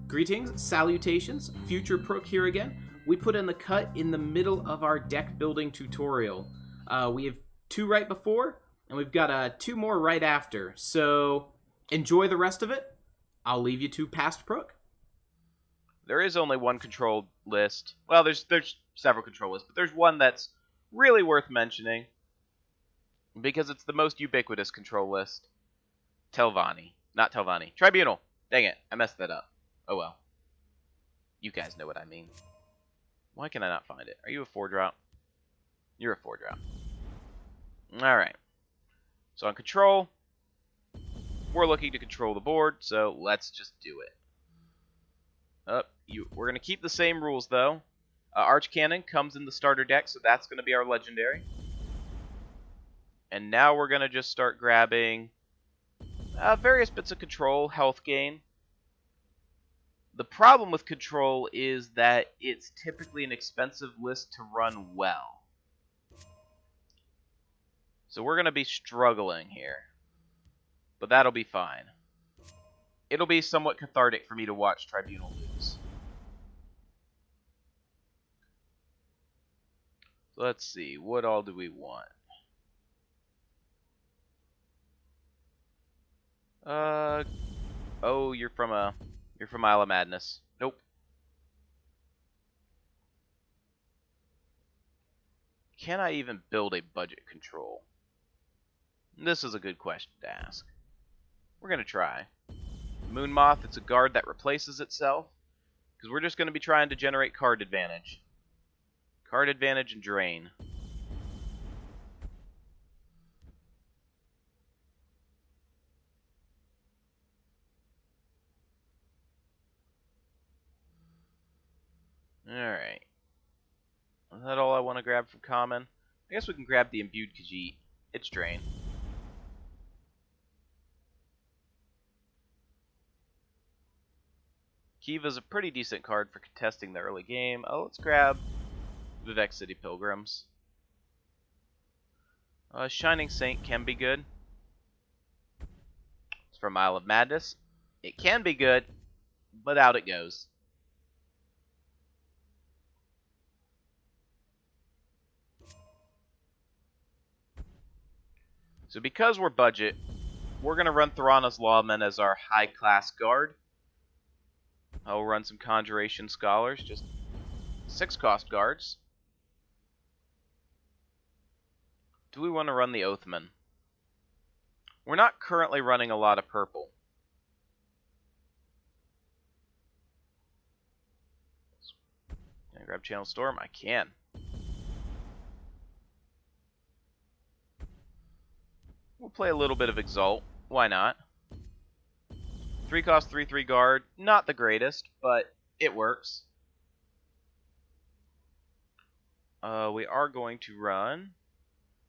Greetings, salutations, Future Prook here again. We put in the cut in the middle of our deck building tutorial. We have 2 right before, and we've got 2 more right after. So enjoy the rest of it. I'll leave you to Past Prook. There is only one control list. Well, there's several control lists, but there's one that's really worth mentioning because it's the most ubiquitous control list. Telvanni. Not Telvanni. Tribunal. Dang it, I messed that up. Oh well. You guys know what I mean. Why can I not find it? Are you a 4-drop? You're a 4-drop. Alright. So on control, we're looking to control the board, so let's just do it. We're going to keep the same rules, though. Archcannon comes in the starter deck, so that's going to be our legendary. And now we're going to just start grabbing various bits of control, health gain. The problem with control is that it's typically an expensive list to run well. So we're going to be struggling here. But that'll be fine. It'll be somewhat cathartic for me to watch Tribunal lose. So let's see, what all do we want? Oh, you're from Isle of Madness. Nope. Can I even build a budget control? This is a good question to ask. We're gonna try. Moonmoth, it's a guard that replaces itself, because we're just going to be trying to generate card advantage. Card advantage and drain. Alright. Is that all I want to grab from common? I guess we can grab the Imbued Khajiit. It's drain. Kiva's a pretty decent card for contesting the early game. Oh, let's grab Vivec City Pilgrims. Shining Saint can be good. It's from Isle of Madness. It can be good, but out it goes. So because we're budget, we're going to run Thorana's Lawmen as our high-class guard. I'll run some Conjuration Scholars, just 6-cost guards. Do we want to run the Oathman? We're not currently running a lot of purple. Can I grab Channel Storm? I can. We'll play a little bit of Exalt. Why not? 3-cost, 3/3 guard. Not the greatest, but it works. We are going to run...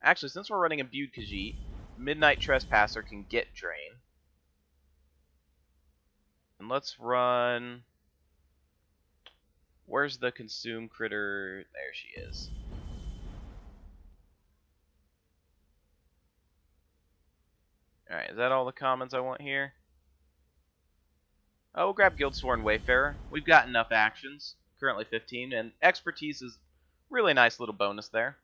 Actually, since we're running Imbued Khajiit, Midnight Trespasser can get Drain. And let's run... Where's the Consume Critter? There she is. Alright, is that all the commons I want here? Oh, we'll grab Guildsworn Wayfarer. We've got enough actions. Currently 15, and Expertise is really nice little bonus there.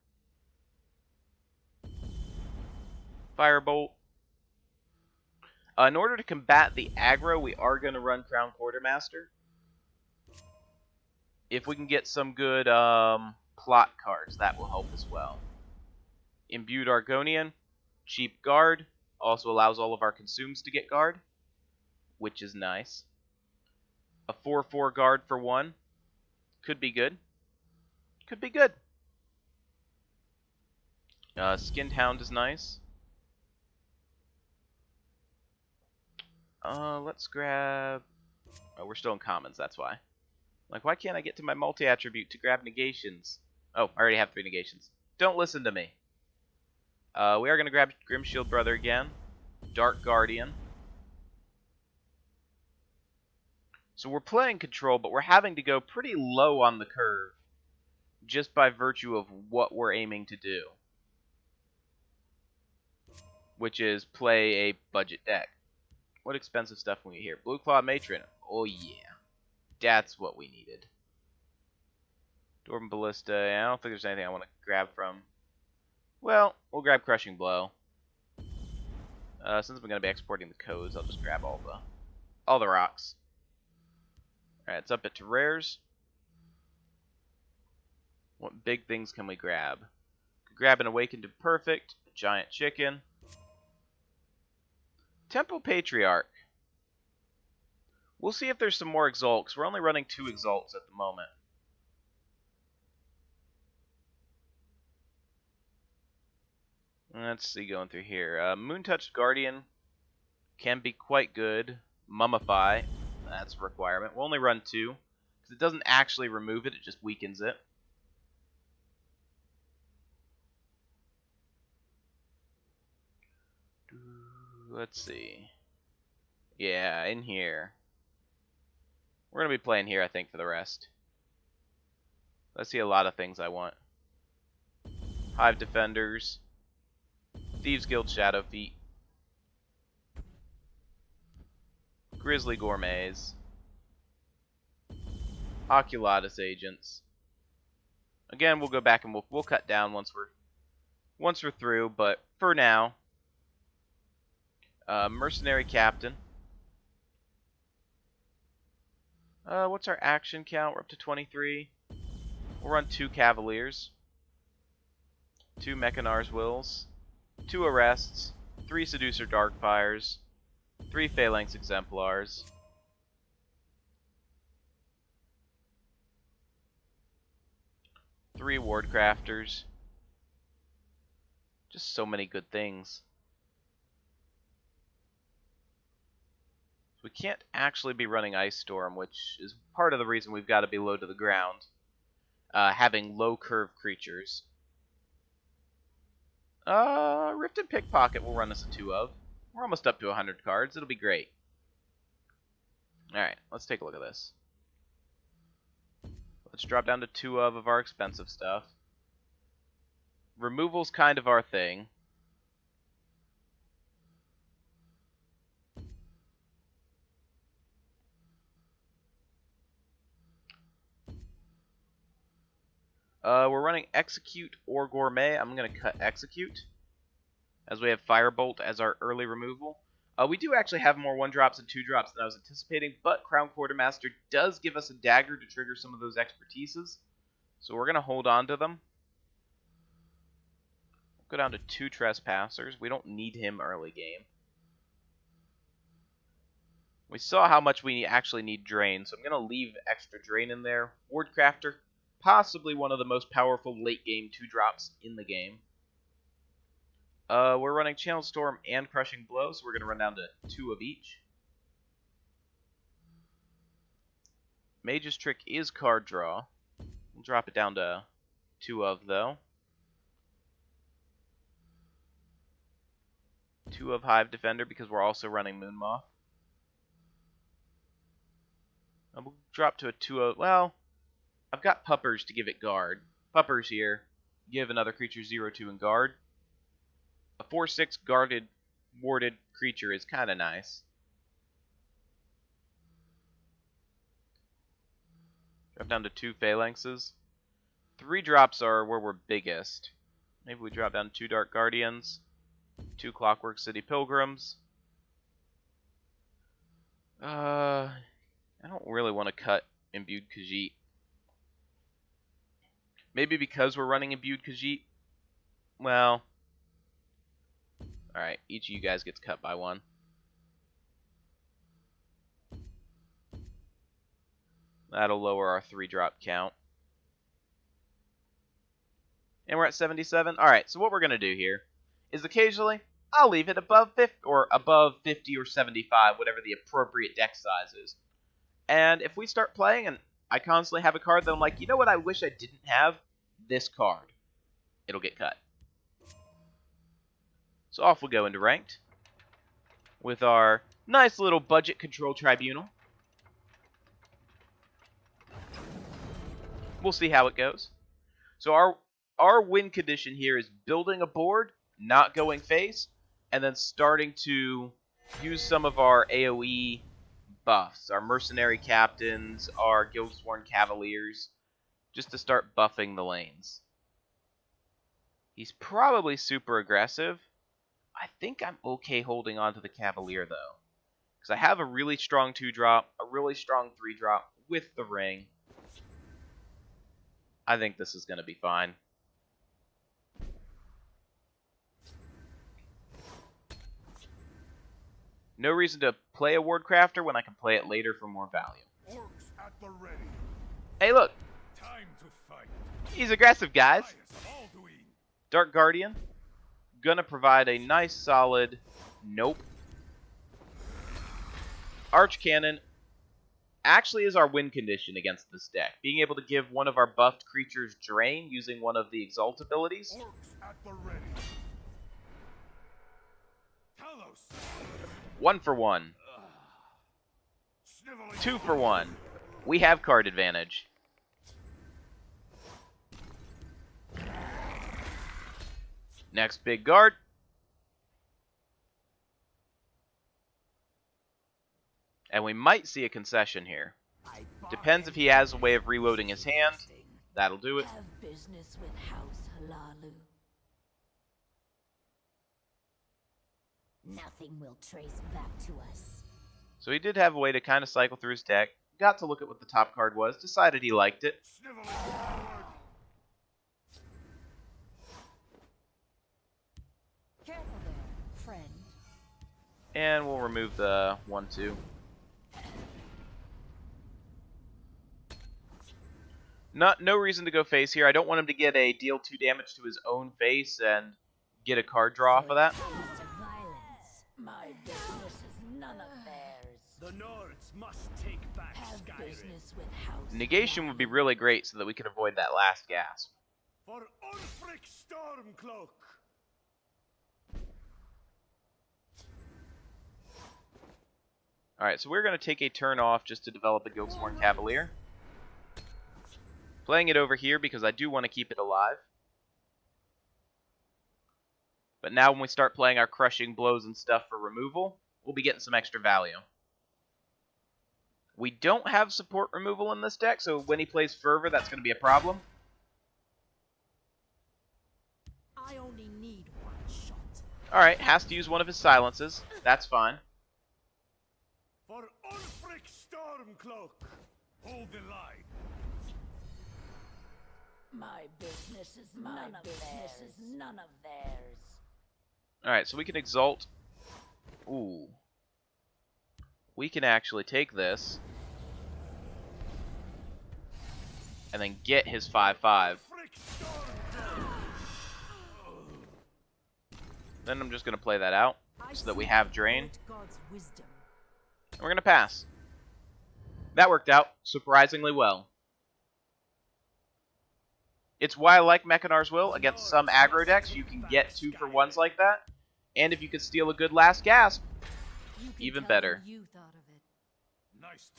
Firebolt. In order to combat the aggro, we are going to run Crown Quartermaster. If we can get some good plot cards, that will help as well. Imbued Argonian, cheap guard, also allows all of our consumes to get guard, which is nice. A 4/4 guard for 1 could be good. Could be good. Skinned Hound is nice. Let's grab... Oh, we're still in commons, that's why. Like, why can't I get to my multi-attribute to grab negations? Oh, I already have 3 negations. Don't listen to me. We are going to grab Grimshield Brother again. Dark Guardian. So we're playing control, but we're having to go pretty low on the curve just by virtue of what we're aiming to do, which is play a budget deck. What expensive stuff can we get here? Blue Claw Matron. Oh, yeah. that's what we needed. Dwarven Ballista. I don't think there's anything I want to grab from. Well, we'll grab Crushing Blow. Since I'm going to be exporting the codes, I'll just grab all the rocks. Alright, it's up to rares. What big things can we grab? Could grab an Awakened Imperfect, a Giant Chicken. Temple Patriarch. We'll see if there's some more Exalt, because we're only running 2 Exalts at the moment. Let's see, going through here. Moontouched Guardian can be quite good. Mummify, that's a requirement. We'll only run 2, because it doesn't actually remove it, it just weakens it. Let's see. Yeah, in here. We're going to be playing here, I think, for the rest. Let's see a lot of things I want. Hive Defenders. Thieves Guild Shadow Feet. Grizzly Gourmets. Oculatus Agents. Again, we'll go back and we'll cut down once we're through, but for now, Mercenary Captain. What's our action count? We're up to 23. We'll run 2 Cavaliers, 2 Mechanar's Wills, 2 Arrests, 3 Seducer Darkfires, 3 Phalanx Exemplars, 3 Wardcrafters. Just so many good things. We can't actually be running Ice Storm, which is part of the reason we've got to be low to the ground. Having low curve creatures. Rifted Pickpocket we'll run us a 2 of. We're almost up to 100 cards. It'll be great. Alright, let's take a look at this. Let's drop down to 2 of our expensive stuff. Removal's kind of our thing. We're running Execute or Gourmet. I'm going to cut Execute, as we have Firebolt as our early removal. We do actually have more 1-drops and 2-drops than I was anticipating, but Crown Quartermaster does give us a dagger to trigger some of those expertises, so we're going to hold on to them. Go down to 2 Trespassers. We don't need him early game. We saw how much we actually need Drain, so I'm going to leave extra Drain in there. Wardcrafter, possibly one of the most powerful late-game 2-drops in the game. We're running Channel Storm and Crushing Blow, so we're going to run down to 2 of each. Mage's Trick is card draw. We'll drop it down to 2 of, though. 2 of Hive Defender, because we're also running Moonmoth. We'll drop to a 2 of... Well, I've got Puppers to give it guard. Puppers here give another creature 0/2 and guard. A 4/6 guarded, warded creature is kind of nice. Drop down to 2 Phalanxes. 3 drops are where we're biggest. Maybe we drop down to 2 Dark Guardians, 2 Clockwork City Pilgrims. I don't really want to cut Imbued Khajiit. Maybe because we're running Imbued Khajiit. Well, alright, each of you guys gets cut by 1. That'll lower our 3-drop count. And we're at 77. Alright, so what we're going to do here is occasionally I'll leave it above 50 or 75, whatever the appropriate deck size is. And if we start playing and I constantly have a card that I'm like, you know what I wish I didn't have? This card. It'll get cut. So off we'll go into Ranked with our nice little budget control tribunal. We'll see how it goes. So our win condition here is building a board, not going face, and then starting to use some of our AoE buffs. Our mercenary captains, our Guildsworn Cavaliers, just to start buffing the lanes. He's probably super aggressive. I think I'm okay holding on to the Cavalier, though. Because I have a really strong 2-drop, a really strong 3-drop with the ring. I think this is going to be fine. No reason to play a Wardcrafter when I can play it later for more value. Orcs at the ready. Hey, look. Time to fight. He's aggressive, guys. Highest of Alduin. Dark Guardian. Gonna provide a nice, solid... Nope. Archcannon actually is our win condition against this deck. Being able to give one of our buffed creatures Drain using one of the Exalt abilities. Orcs at the ready. Talos. 1 for 1. 2 for 1. We have card advantage. Next big guard. And we might see a concession here. Depends if he has a way of reloading his hand. That'll do it. Have business with House Halalu. Nothing will trace back to us. So he did have a way to kind of cycle through his deck. Got to look at what the top card was. Decided he liked it. Careful there, friend. And we'll remove the 1/2. No reason to go face here. I don't want him to get a deal 2 damage to his own face and get a card draw off of that. Violence. My business is none of theirs. The Nords must take back Have Skyrim. business with House Negation would be Halalu. really great so that we could avoid that last gasp. For Ulfric Stormcloak. Alright, so we're going to take a turn off just to develop a Guildsworn Cavalier. Playing it over here because I do want to keep it alive. But now when we start playing our crushing blows and stuff for removal, we'll be getting some extra value. We don't have support removal in this deck, so when he plays Fervor, that's going to be a problem. I only need one shot. Alright, has to use one of his silences. That's fine. For Ulfric Stormcloak. Hold the line. My business is none of theirs. Alright, so we can Exalt. Ooh. We can actually take this. And then get his 5/5. Ulfric Stormcloak. Then I'm just going to play that out so that we have Drain. God's wisdom. And we're going to pass. That worked out surprisingly well. It's why I like Mechanar's Will. Against some aggro decks, you can get 2-for-1s like that. And if you could steal a good last gasp, You can even tell better. them you thought of it. Nice.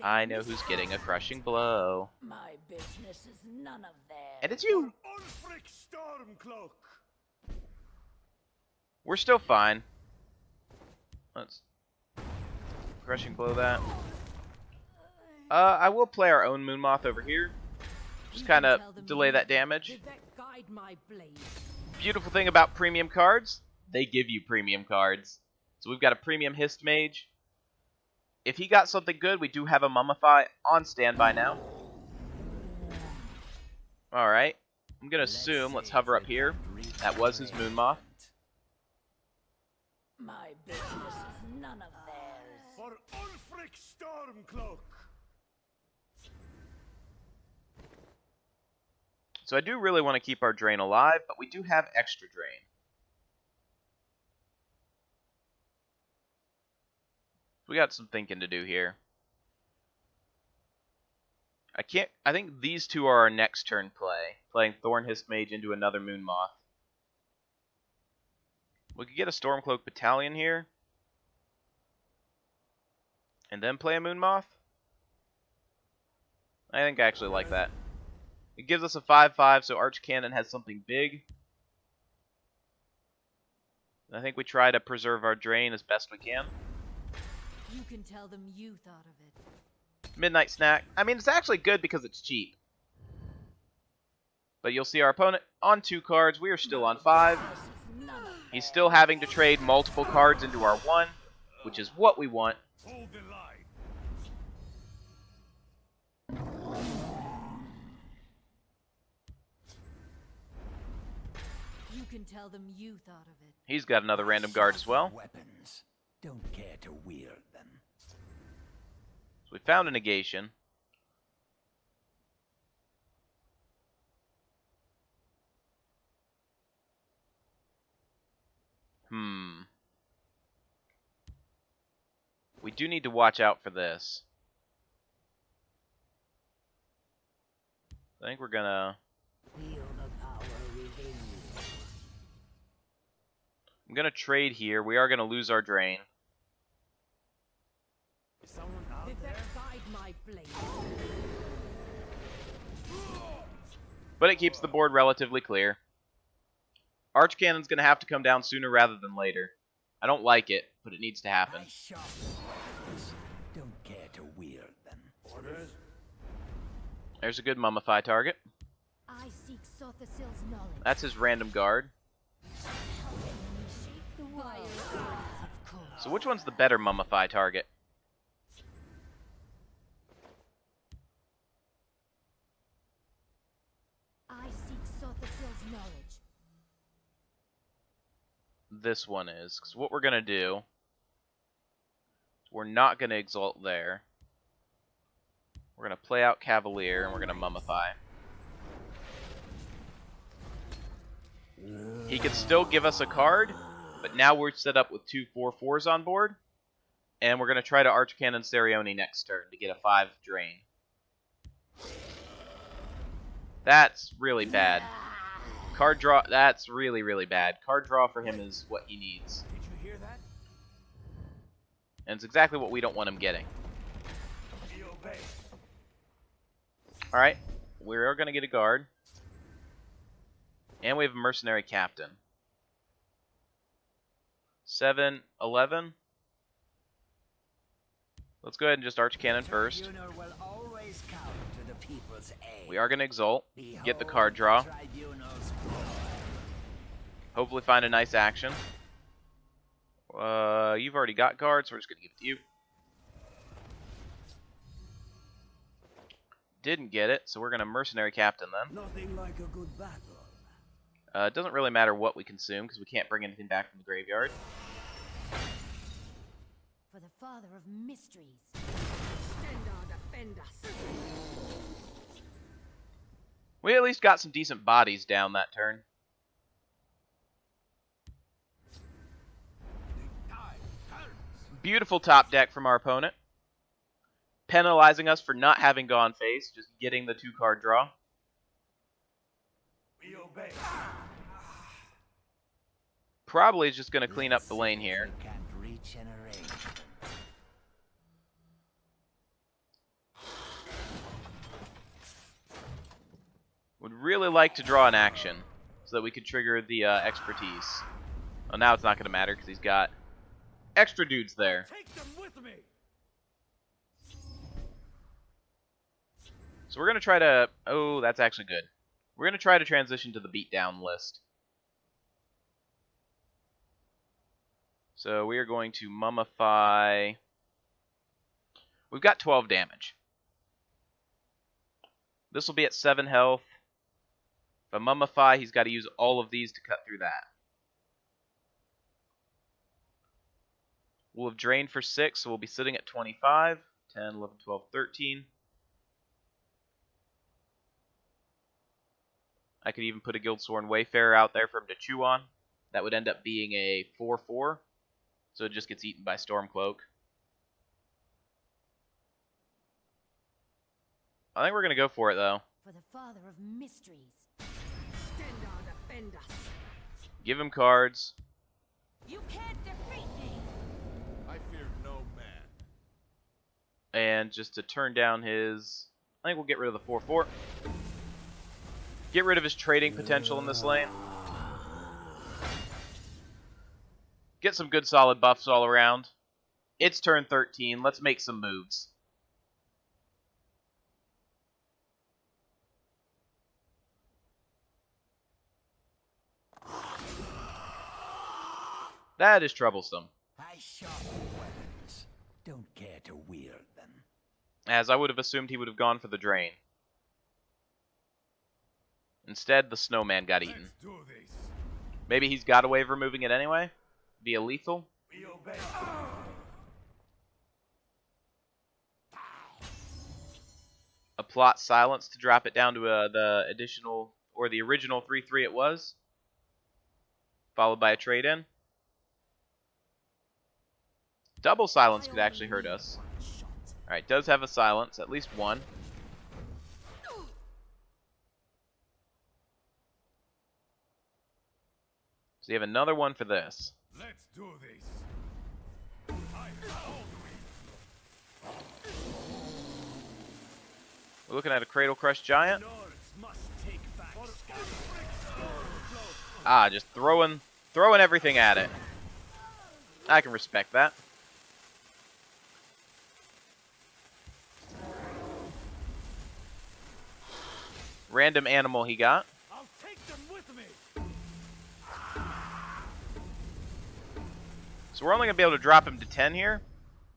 I know who's getting a crushing blow. My business is none of theirs. And it's you. Ulfric Stormcloak. We're still fine. Let's crushing blow that. I will play our own Moonmoth over here. Just kind of delay that damage. Guide my blade. Beautiful thing about premium cards, they give you premium cards. So we've got a premium Hist Mage. If he got something good, we do have a Mummify on standby now. Alright. I'm going to assume, let's hover up here. That was his Moonmoth. My business is none of theirs. For Ulfric Stormcloak. So I do really want to keep our Drain alive, but we do have extra Drain. We got some thinking to do here. I think these two are our next turn play. Playing Thornhist Mage into another Moonmoth. We could get a Stormcloak Battalion here. And then play a Moonmoth. I think I actually like that. It gives us a 5/5, so Archcannon has something big. I think we try to preserve our Drain as best we can. You can tell them you thought of it. Midnight Snack. I mean, it's actually good because it's cheap. But you'll see our opponent on 2 cards. We are still on 5. This is none of He's still having to trade multiple cards into our 1, which is what we want. Hold the line. You can tell them you thought of it. He's got another random guard as well. Weapons. Don't care to wield them. So we found a negation. We do need to watch out for this. I think we're gonna... Feel the power within you. I'm gonna trade here. We are gonna lose our drain. Is someone out Did there? that guide my blade? But it keeps the board relatively clear. Archcannon's gonna have to come down sooner rather than later. I don't like it, but it needs to happen. I sharpen weapons. Don't care to wield them. Orders? There's a good mummify target. I seek Sothasil's knowledge. That's his random guard. Shape the world. Of course. So which one's the better mummify target? I seek Sothasil's knowledge. This one is. Because what we're going to do, we're not going to exalt there. We're going to play out Cavalier, and we're going to mummify. He could still give us a card, but now we're set up with 2 4/4s on board. And we're going to try to Archcannon Serioni next turn to get a 5 drain. That's really bad. Card draw, that's really, really bad. Card draw for him is what he needs. Did you hear that? And it's exactly what we don't want him getting. We obey. Alright, we are going to get a guard. And we have a mercenary captain. 7, 11. Let's go ahead and just Archcannon first. Tribunal will always come to the people's aid. We are going to exalt, get the Behold card draw, Tribunal's power. hopefully find a nice action. You've already got guards, so we're just going to give it to you. Didn't get it, so we're going to mercenary captain then. Nothing like a good battle. It doesn't really matter what we consume, because we can't bring anything back from the graveyard. For the father of mysteries. Stendar, defend us. We at least got some decent bodies down that turn. Beautiful top deck from our opponent. Penalizing us for not having gone face, just getting the 2-card draw. We obey. Probably is just going to clean up the lane here. You can't reach an arrangement. Would really like to draw an action so that we could trigger the expertise. Well, now it's not going to matter because he's got extra dudes there. Take them with me. So we're going to try to... Oh, that's actually good. We're going to try to transition to the beatdown list. So we are going to mummify... We've got 12 damage. This will be at 7 health. If I mummify, he's got to use all of these to cut through that. We'll have drained for 6, so we'll be sitting at 25. 10, 11, 12, 13. I could even put a Guildsworn Wayfarer out there for him to chew on. That would end up being a 4/4. So it just gets eaten by Stormcloak. I think we're going to go for it, though. For the father of mysteries. Stendar, defend us. Give him cards. You can't defeat me. I fear no man. And just to turn down his... I think we'll get rid of the 4/4. Get rid of his trading potential in this lane. Get some good solid buffs all around. It's turn 13. Let's make some moves. That is troublesome, I sharpen weapons. Don't care to wield them. as I would have assumed he would have gone for the drain. Instead, the snowman got eaten. Let's do this. Maybe he's got away with removing it anyway? Via lethal? We obey. A plot silence to drop it down to the additional, or the original 3-3 it was. Followed by a trade-in. Double silence could actually hurt us. Alright, does have a silence, at least one. So you have another one for this. Let's do this. I hold We're looking at a Cradle Crush Giant. must take back. Ah, just throwing everything at it. I can respect that. Random animal he got. I'll take them with me. So we're only going to be able to drop him to 10 here,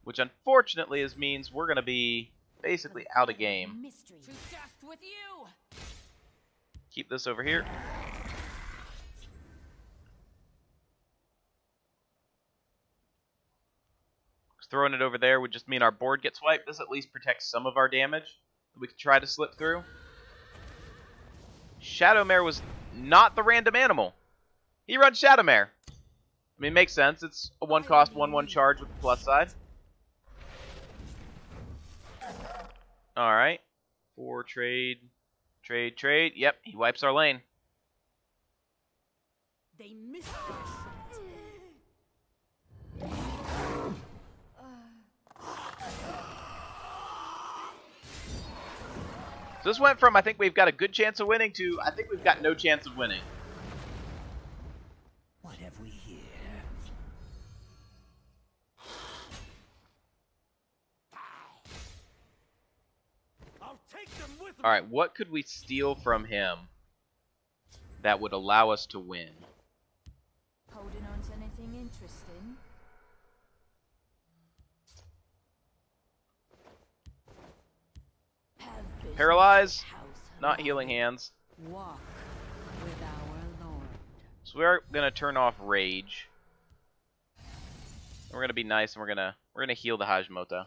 which unfortunately means we're going to be basically out of game. Mystery. To death with you. Keep this over here. Throwing it over there would just mean our board gets wiped. This at least protects some of our damage that we could try to slip through. Shadowmare was not the random animal. He runs Shadowmare. I mean, makes sense. It's a 1-cost, 1/1 charge with the plus side. Alright. 4 trade. Trade. Yep, he wipes our lane. They missed their shot. So this went from, I think we've got a good chance of winning, to, I think we've got no chance of winning. What have we here? I'll take them with me. Alright, what could we steal from him that would allow us to win? Holding on to anything interesting? Have business Paralyze, at house not alone. healing hands. Walk with our Lord. So we're gonna turn off rage. We're gonna be nice and we're gonna heal the Hajimota.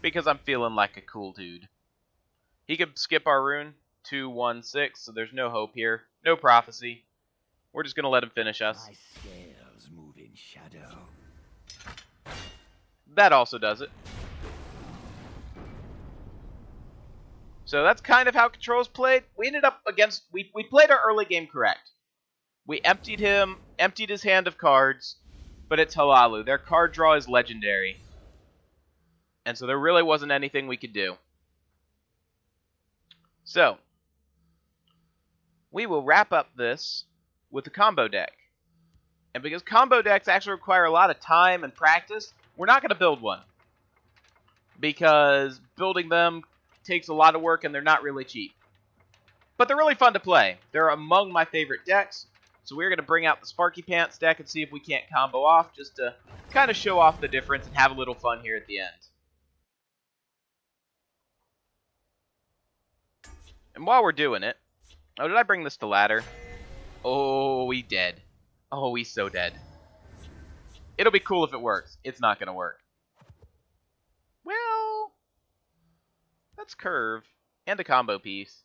Because I'm feeling like a cool dude. He could skip our rune, 2-1-6, so there's no hope here. No prophecy. We're just gonna let him finish us. My scales move in shadow. That also does it. So that's kind of how Control's played. We ended up against... We played our early game correct. We emptied his hand of cards, but it's Halalu. Their card draw is legendary. And so there really wasn't anything we could do. So, we will wrap up this with a combo deck. And because combo decks actually require a lot of time and practice, we're not going to build one. Because building them takes a lot of work and they're not really cheap. But they're really fun to play. They're among my favorite decks. So we're going to bring out the Sparky Pants deck and see if we can't combo off, just to kind of show off the difference and have a little fun here at the end. And while we're doing it... Oh, did I bring this to ladder? Oh, he dead. Oh, he's so dead. It'll be cool if it works. It's not going to work. Well... That's curve. And a combo piece.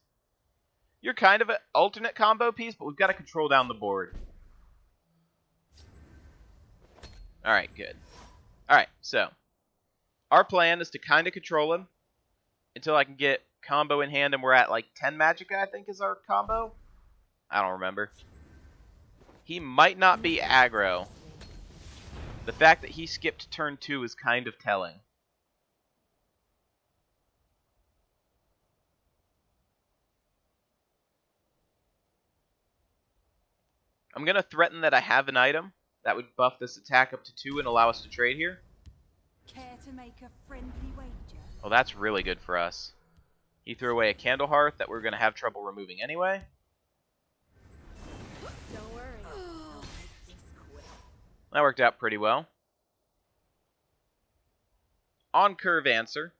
You're kind of an alternate combo piece, but we've got to control down the board. Alright, good. Alright, so. Our plan is to kind of control him until I can get combo in hand, and we're at like 10 Magicka, I think is our combo. I don't remember. He might not be aggro. The fact that he skipped turn 2 is kind of telling. I'm going to threaten that I have an item That would buff this attack up to 2 and allow us to trade here. Care to make a friendly wager? Well, that's really good for us. He threw away a Candle Hearth that we're going to have trouble removing anyway. Don't worry. I'll make this quick. That worked out pretty well. On Curve Answer.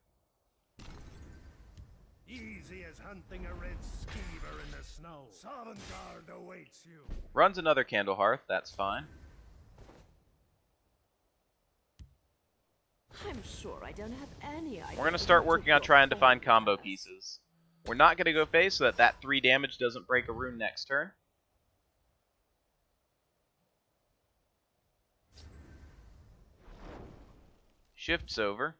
Easy as hunting a red skeever in the snow. Sovngarde awaits you. Runs another Candle Hearth, that's fine. I'm sure I don't have any idea. We're going to start working on trying to find combo pieces. We're not going to go face so that 3 damage doesn't break a rune next turn. Shifts over.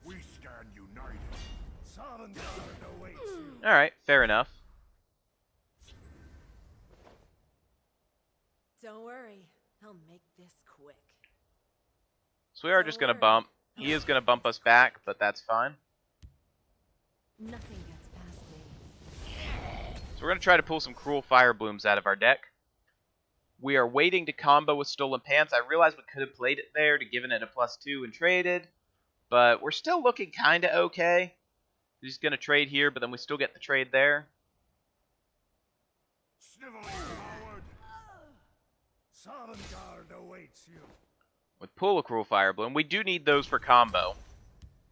We stand united. Sovngarde awaits you. Alright, fair enough. Don't worry. I'll make this quick. So we are just going to bump. He is going to bump us back, but that's fine. Nothing gets past me. So we're going to try to pull some Cruel Fire Blooms out of our deck. We are waiting to combo with Stolen Pants. I realize we could have played it there to given it a +2 and traded, but we're still looking kind of okay. He's going to trade here, but then we still get the trade there. Sniveling coward. Sovngarde awaits you. With pull a Cruel Fire Bloom, we do need those for combo,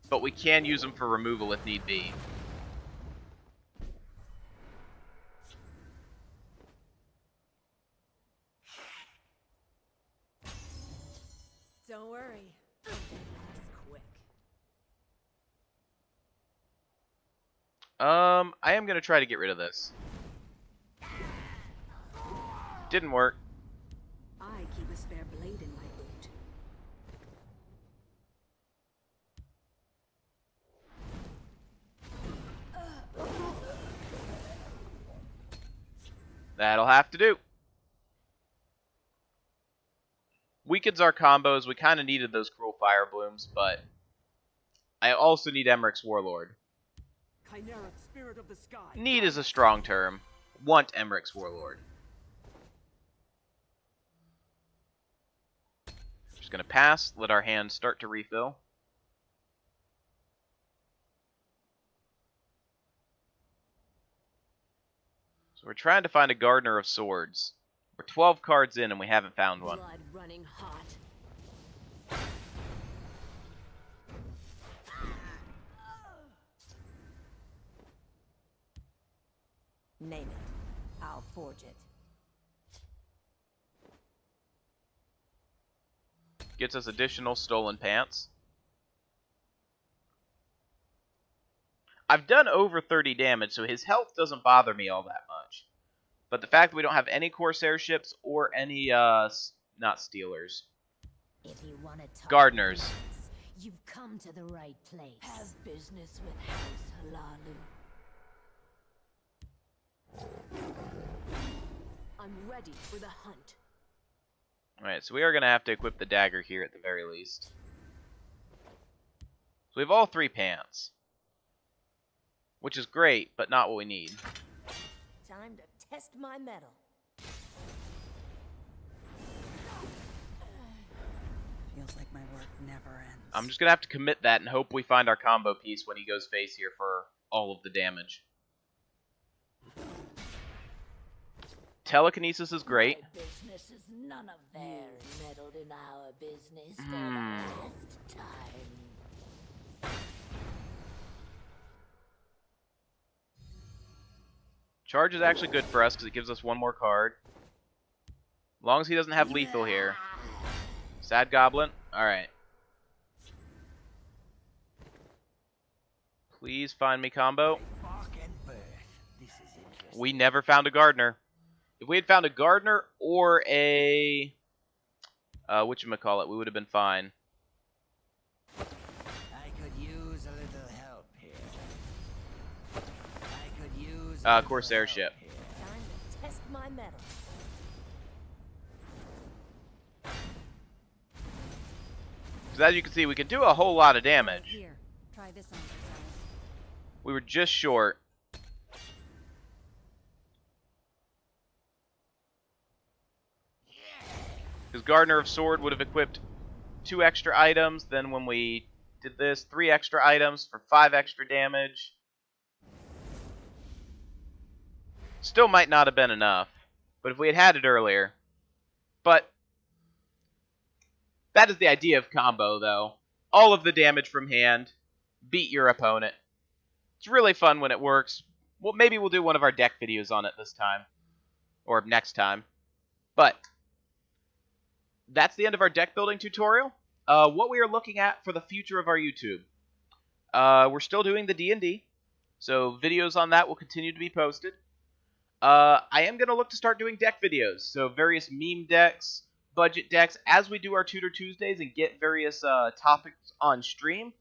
but we can use them for removal if need be. Don't worry. I'll make this quick. I am going to try to get rid of this. Didn't work. I keep a spare blade in my boot. That'll have to do. Weakens our combos. We kind of needed those Cruel Fire Blooms, but I also need Emmerich's Warlord. Chimeric spirit of the sky. Need is a strong term. Want Emmerich's Warlord. Just going to pass, let our hand start to refill. So we're trying to find a Gardener of Swords. We're 12 cards in and we haven't found one. Blood running hot. Name it. I'll forge it. Gets us additional Stolen Pants. I've done over 30 damage, so his health doesn't bother me all that much. But the fact that we don't have any Corsair ships or any, not Stealers. If you want to talk Gardeners. business, you've come to the right place. Have business with House Halalu. I'm ready for the hunt. Alright, so we are going to have to equip the dagger here at the very least. So we have all 3 pants. Which is great, but not what we need. Time to test my mettle. Feels like my work never ends. I'm just going to have to commit that and hope we find our combo piece when he goes face here for all of the damage. Telekinesis is great. My business is none of theirs. You meddled in our business for the last time. Charge is actually good for us because it gives us 1 more card. As long as he doesn't have lethal here. Sad Goblin? Alright. Please find me combo. Bark and birth. This is interesting. We never found a Gardener. If we had found a Gardener or a... whatchamacallit, we would have been fine. I could use a little help here. I could use a little Corsair help ship. here. Time to test my mettle. Because as you can see, we can do a whole lot of damage. Here, try this on yourself. We were just short. Because Gardener of Sword would have equipped 2 extra items. Then when we did this, 3 extra items for 5 extra damage. Still might not have been enough. But if we had had it earlier. But that is the idea of combo, though. All of the damage from hand. Beat your opponent. It's really fun when it works. Well, maybe we'll do one of our deck videos on it this time. Or next time. But that's the end of our deck building tutorial. What we are looking at for the future of our YouTube. We're still doing the D&D. So videos on that will continue to be posted. I am going to look to start doing deck videos. So various meme decks, budget decks, as we do our Tutor Tuesdays and get various topics on stream.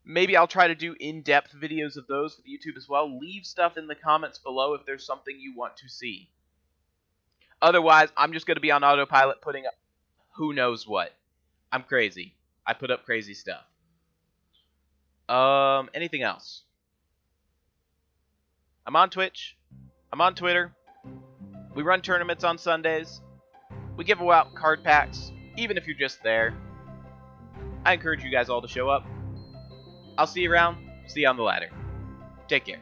Maybe I'll try to do in-depth videos of those for the YouTube as well. Leave stuff in the comments below if there's something you want to see. Otherwise, I'm just going to be on autopilot putting up who knows what. I'm crazy. I put up crazy stuff. Anything else? I'm on Twitch. I'm on Twitter. We run tournaments on Sundays. We give out card packs, even if you're just there. I encourage you guys all to show up. I'll see you around. See you on the ladder. Take care.